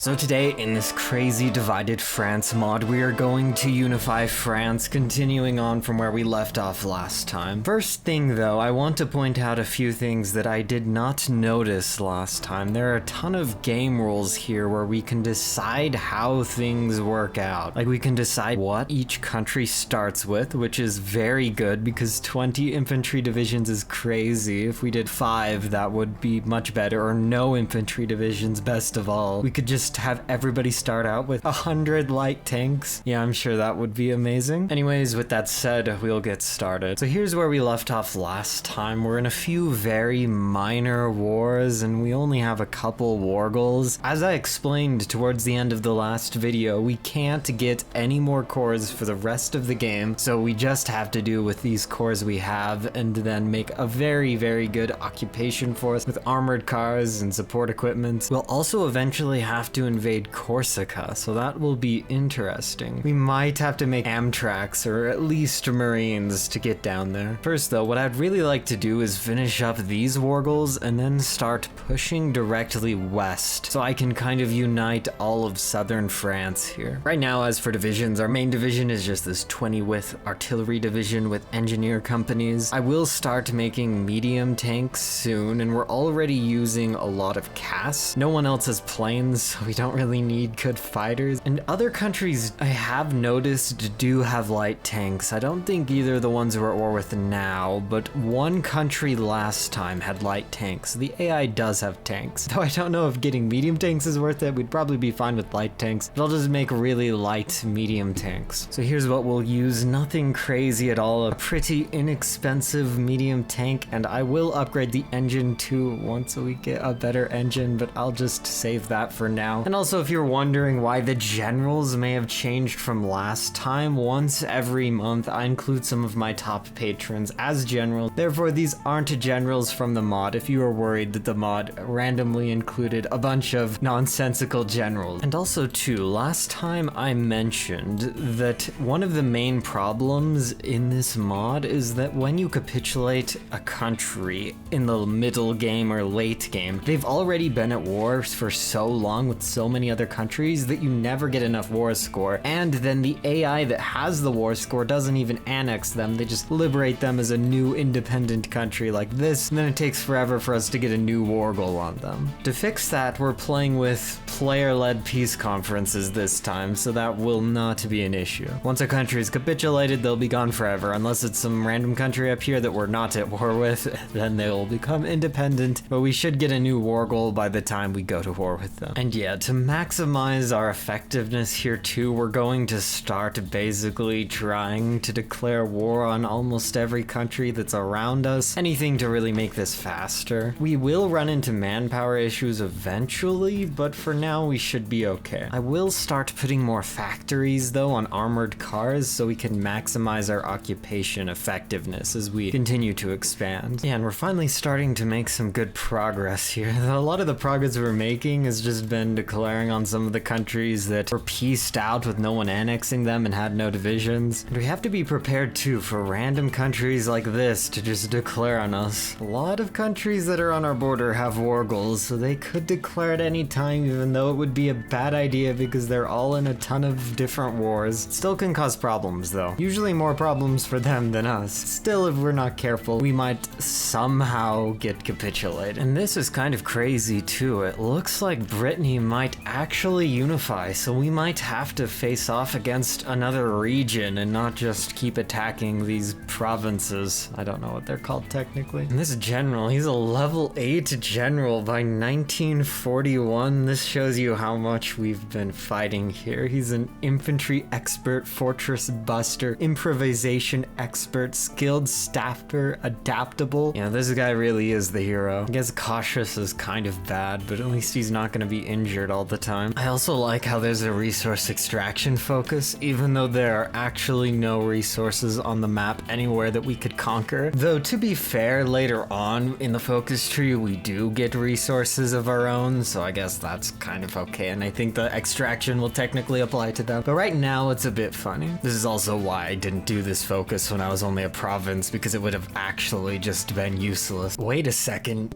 So today, in this crazy divided France mod, we are going to unify France, continuing on from where we left off last time. First thing though, I want to point out a few things that I did not notice last time. There are a ton of game rules here where we can decide how things work out. Like we can decide what each country starts with, which is very good because 20 infantry divisions is crazy. If we did 5, that would be much better, or no infantry divisions, best of all. We could just have everybody start out with 100 light tanks. Yeah, I'm sure that would be amazing. Anyways, with that said, we'll get started. So here's where we left off last time. We're in a few very minor wars and we only have a couple war goals. As I explained towards the end of the last video, we can't get any more cores for the rest of the game, so we just have to do with these cores we have and then make a very, very good occupation force with armored cars and support equipment. We'll also eventually have to invade Corsica, so that will be interesting. We might have to make Amtraks or at least Marines to get down there. First though, what I'd really like to do is finish up these war goals and then start pushing directly west, so I can kind of unite all of southern France here. Right now, as for divisions, our main division is just this 20 width artillery division with engineer companies. I will start making medium tanks soon, and we're already using a lot of CAS. No one else has planes, so we don't really need good fighters. And other countries I have noticed do have light tanks. I don't think either of the ones we're at war with now, but one country last time had light tanks. The AI does have tanks. Though I don't know if getting medium tanks is worth it. We'd probably be fine with light tanks, but I'll just make really light medium tanks. So here's what we'll use. Nothing crazy at all. A pretty inexpensive medium tank, and I will upgrade the engine too once we get a better engine, but I'll just save that for now. And also, if you're wondering why the generals may have changed from last time, once every month I include some of my top patrons as generals. Therefore, these aren't generals from the mod if you are worried that the mod randomly included a bunch of nonsensical generals. And also too, last time I mentioned that one of the main problems in this mod is that when you capitulate a country in the middle game or late game, they've already been at war for so long with so many other countries that you never get enough war score, and then the AI that has the war score doesn't even annex them. They just liberate them as a new independent country like this, and then it takes forever for us to get a new war goal on them. To fix that, we're playing with player-led peace conferences this time, so that will not be an issue. Once a country is capitulated, they'll be gone forever, unless it's some random country up here that we're not at war with, then they will become independent, but we should get a new war goal by the time we go to war with them. And yeah, to maximize our effectiveness here too, we're going to start basically trying to declare war on almost every country that's around us. Anything to really make this faster. We will run into manpower issues eventually, but for now we should be okay. I will start putting more factories though on armored cars so we can maximize our occupation effectiveness as we continue to expand. Yeah, and we're finally starting to make some good progress here. A lot of the progress we're making has just been declaring on some of the countries that were pieced out with no one annexing them and had no divisions. And we have to be prepared too for random countries like this to just declare on us. A lot of countries that are on our border have war goals, so they could declare at any time, even though it would be a bad idea because they're all in a ton of different wars. It still can cause problems though. Usually more problems for them than us. Still, if we're not careful, we might somehow get capitulated. And this is kind of crazy too. It looks like Brittany might actually unify, so we might have to face off against another region and not just keep attacking these provinces. I don't know what they're called technically. And this general, he's a level 8 general by 1941. This shows you how much we've been fighting here. He's an infantry expert, fortress buster, improvisation expert, skilled staffer, adaptable. Yeah, this guy really is the hero. I guess cautious is kind of bad, but at least he's not going to be injured all the time. I also like how there's a resource extraction focus, even though there are actually no resources on the map anywhere that we could conquer. Though to be fair, later on in the focus tree we do get resources of our own, so I guess that's kind of okay, and I think the extraction will technically apply to them. But right now it's a bit funny. This is also why I didn't do this focus when I was only a province, because it would have actually just been useless. Wait a second.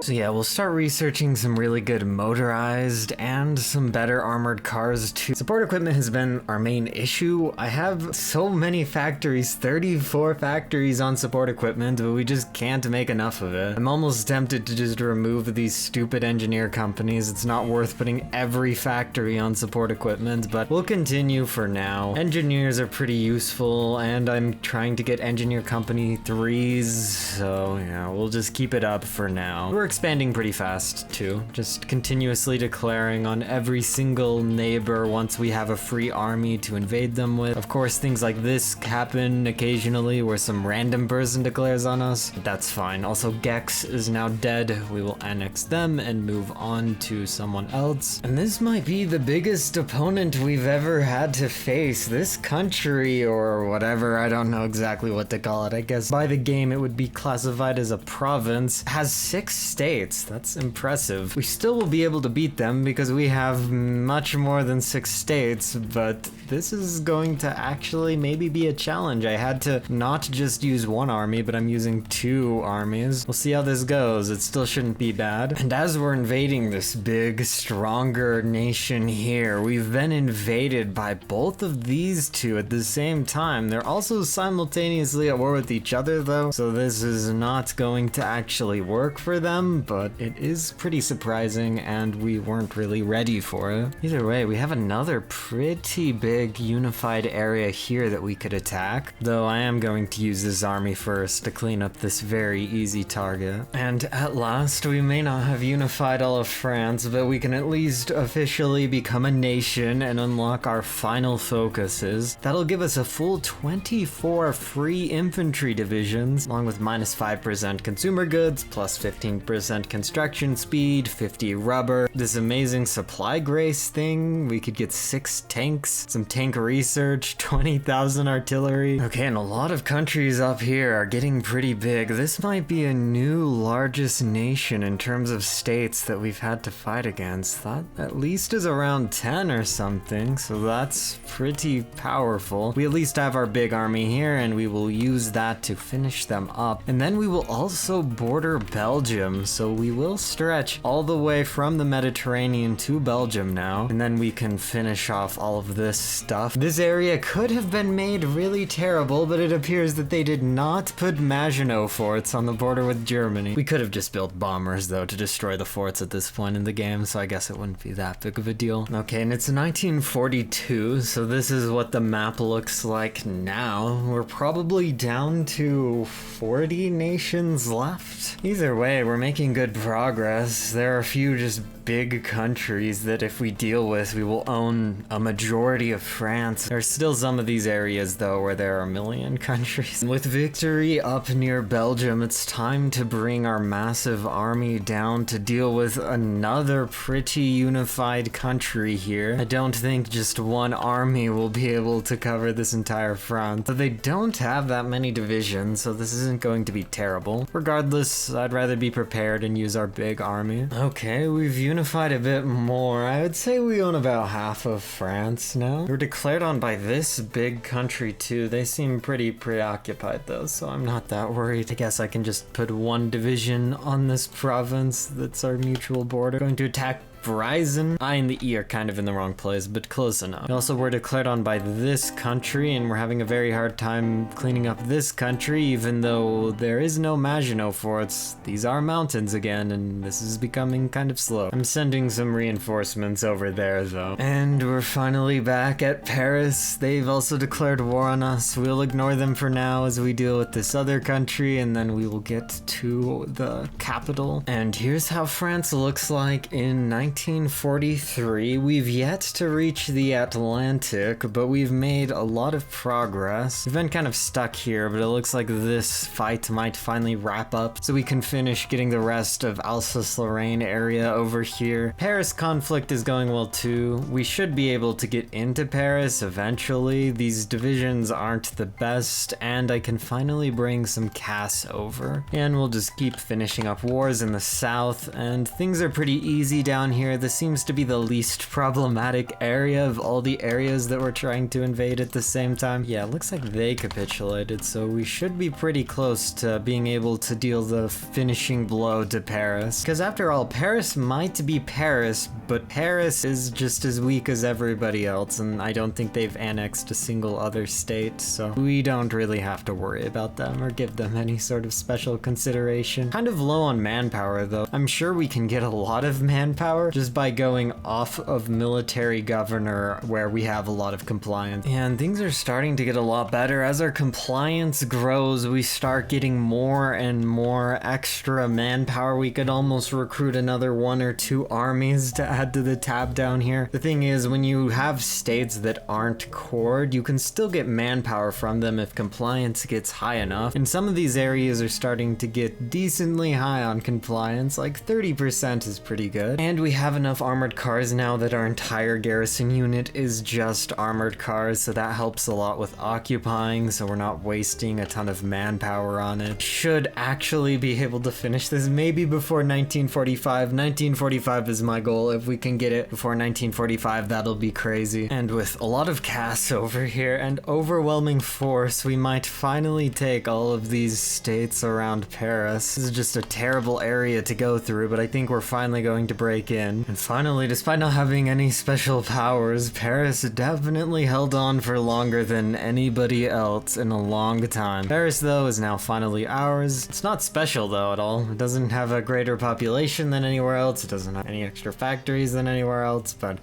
So yeah, we'll start researching some really good motorized and some better armored cars too. Support equipment has been our main issue. I have so many factories, 34 factories on support equipment, but we just can't make enough of it. I'm almost tempted to just remove these stupid engineer companies. It's not worth putting every factory on support equipment, but we'll continue for now. Engineers are pretty useful, and I'm trying to get engineer company 3s, so yeah, we'll just keep it up for now. We're expanding pretty fast too, just continuously declaring on every single neighbor once we have a free army to invade them with. Of course, things like this happen occasionally where some random person declares on us, but that's fine. Also, Gex is now dead. We will annex them and move on to someone else. And this might be the biggest opponent we've ever had to face. This country, or whatever, I don't know exactly what to call it. I guess by the game it would be classified as a province, has 6 states. That's impressive. We still will be able to beat them because we have much more than 6 states, but this is going to actually maybe be a challenge. I had to not just use 1 army, but I'm using 2 armies. We'll see how this goes. It still shouldn't be bad. And as we're invading this big, stronger nation here, we've been invaded by both of these 2 at the same time. They're also simultaneously at war with each other though, so this is not going to actually work for them, but it is pretty surprising and we weren't really ready for it. Either way, we have another pretty big unified area here that we could attack, though I am going to use this army first to clean up this very easy target. And at last, we may not have unified all of France, but we can at least officially become a nation and unlock our final focuses. That'll give us a full 24 free infantry divisions, along with minus 5% consumer goods, plus 15% construction speed, 50 rubber, this amazing supply grace thing. We could get 6 tanks, some tank research, 20,000 artillery. Okay, and a lot of countries up here are getting pretty big. This might be a new largest nation in terms of states that we've had to fight against. That at least is around 10 or something, so that's pretty powerful. We at least have our big army here, and we will use that to finish them up. And then we will also border Belgium, so we will stretch all the way from the Mediterranean to Belgium now, and then we can finish off all of this stuff. This area could have been made really terrible, but it appears that they did not put Maginot forts on the border with Germany. We could have just built bombers though to destroy the forts at this point in the game, so I guess it wouldn't be that big of a deal. Okay, and it's 1942, so this is what the map looks like now. We're probably down to 40 nations left. Either way, we're making good progress. There are a few just big countries that if we deal with, we will own a majority of France. There's still some of these areas though where there are a million countries. With victory up near Belgium, it's time to bring our massive army down to deal with another pretty unified country here. I don't think just 1 army will be able to cover this entire front, but they don't have that many divisions, so this isn't going to be terrible. Regardless, I'd rather be prepared and use our big army. Okay, we've unified a bit more. I would say we own about half of France now. We're declared on by this big country too. They seem pretty preoccupied though, so I'm not that worried. I guess I can just put 1 division on this province that's our mutual border. Going to attack Verizon. I and the E are kind of in the wrong place, but close enough. We also were declared on by this country, and we're having a very hard time cleaning up this country, even though there is no Maginot forts. These are mountains again, and this is becoming kind of slow. I'm sending some reinforcements over there, though. And we're finally back at Paris. They've also declared war on us. We'll ignore them for now as we deal with this other country, and then we will get to the capital. And here's how France looks like in 1943. We've yet to reach the Atlantic, but we've made a lot of progress. We've been kind of stuck here, but it looks like this fight might finally wrap up so we can finish getting the rest of Alsace-Lorraine area over here. Paris conflict is going well too. We should be able to get into Paris eventually. These divisions aren't the best, and I can finally bring some Cass over. And we'll just keep finishing up wars in the south, and things are pretty easy down here here. This seems to be the least problematic area of all the areas that we're trying to invade at the same time. Yeah, it looks like they capitulated, so we should be pretty close to being able to deal the finishing blow to Paris. Because after all, Paris might be Paris, but Paris is just as weak as everybody else, and I don't think they've annexed a single other state, so we don't really have to worry about them or give them any sort of special consideration. Kind of low on manpower though. I'm sure we can get a lot of manpower just by going off of military governor where we have a lot of compliance. And things are starting to get a lot better. As our compliance grows, we start getting more and more extra manpower. We could almost recruit another 1 or 2 armies to add to the tab down here. The thing is, when you have states that aren't cored, you can still get manpower from them if compliance gets high enough. And some of these areas are starting to get decently high on compliance, like 30% is pretty good. And we have enough armored cars now that our entire garrison unit is just armored cars, so that helps a lot with occupying, so we're not wasting a ton of manpower on it. Should actually be able to finish this maybe before 1945. 1945 is my goal. If we can get it before 1945, that'll be crazy. And with a lot of CAS over here and overwhelming force, we might finally take all of these states around Paris. This is just a terrible area to go through, but I think we're finally going to break in. And finally, despite not having any special powers, Paris definitely held on for longer than anybody else in a long time. Paris, though, is now finally ours. It's not special, though, at all. It doesn't have a greater population than anywhere else. It doesn't have any extra factories than anywhere else, but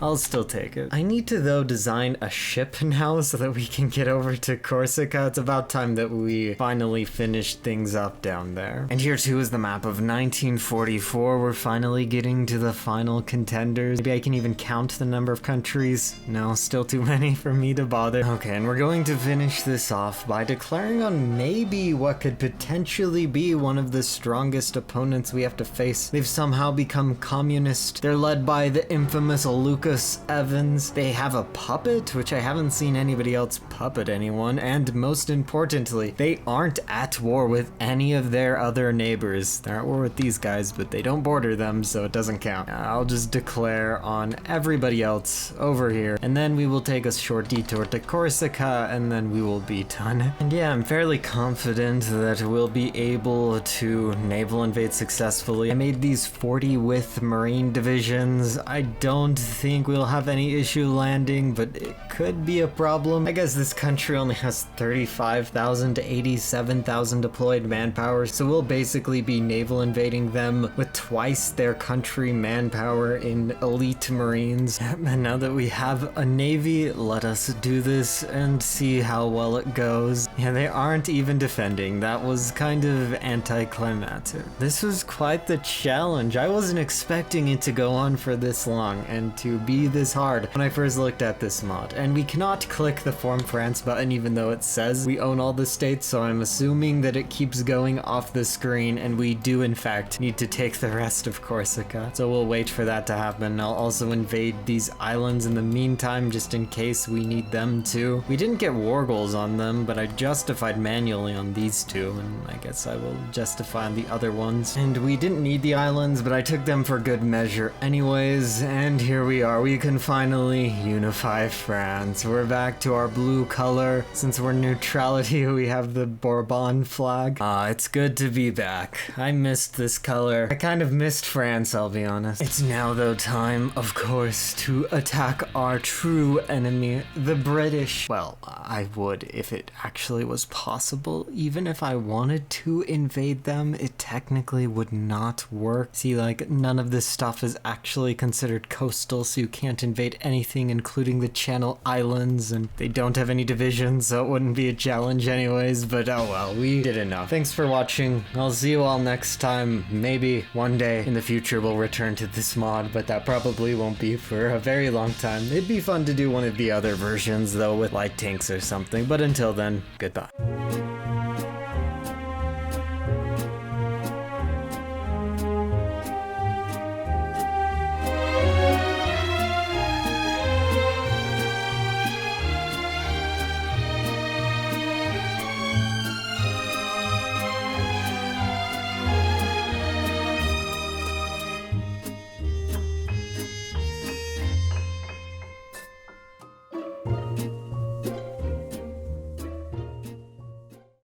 I'll still take it. I need to, though, design a ship now so that we can get over to Corsica. It's about time that we finally finish things up down there. And here, too, is the map of 1944. We're finally getting to the final contenders. Maybe I can even count the number of countries. No, still too many for me to bother. Okay, and we're going to finish this off by declaring on maybe what could potentially be one of the strongest opponents we have to face. They've somehow become communist. They're led by the infamous Lucas Evans. They have a puppet, which I haven't seen anybody else puppet anyone, and most importantly, they aren't at war with any of their other neighbors. They're at war with these guys, but they don't border them, so it doesn't count. I'll just declare on everybody else over here, and then we will take a short detour to Corsica, and then we will be done. And yeah, I'm fairly confident that we'll be able to naval invade successfully. I made these 40 with marine divisions. I don't think we'll have any issue landing, but it could be a problem. I guess this country only has 35,000 to 87,000 deployed manpower, so we'll basically be naval invading them with twice their country manpower in elite marines. And now that we have a navy, let us do this and see how well it goes. Yeah, they aren't even defending. That was kind of anticlimactic. This was quite the challenge. I wasn't expecting it to go on for this long and to be this hard when I first looked at this mod. And we cannot click the Form France button even though it says we own all the states, so I'm assuming that it keeps going off the screen, and we do in fact need to take the rest of Corsica. So we'll wait for that to happen. I'll also invade these islands in the meantime just in case we need them too. We didn't get war goals on them, but I justified manually on these two, and I guess I will justify on the other ones. And we didn't need the islands, but I took them for good measure anyways, and here we are. We can finally unify France. We're back to our blue color. Since we're neutrality, we have the Bourbon flag. It's good to be back. I missed this color. I kind of missed France, I'll be honest. It's now, though, time, of course, to attack our true enemy, the British. Well, I would if it actually was possible. Even if I wanted to invade them, it technically would not work. See, like, none of this stuff is actually considered coastal, so you can't invade anything, including the Channel Islands, and they don't have any divisions, so it wouldn't be a challenge anyways, but oh well, we did enough. Thanks for watching. I'll see you all next time. Maybe one day in the future we'll return to this mod, but that probably won't be for a very long time. It'd be fun to do one of the other versions, though, with light tanks or something, but until then, goodbye.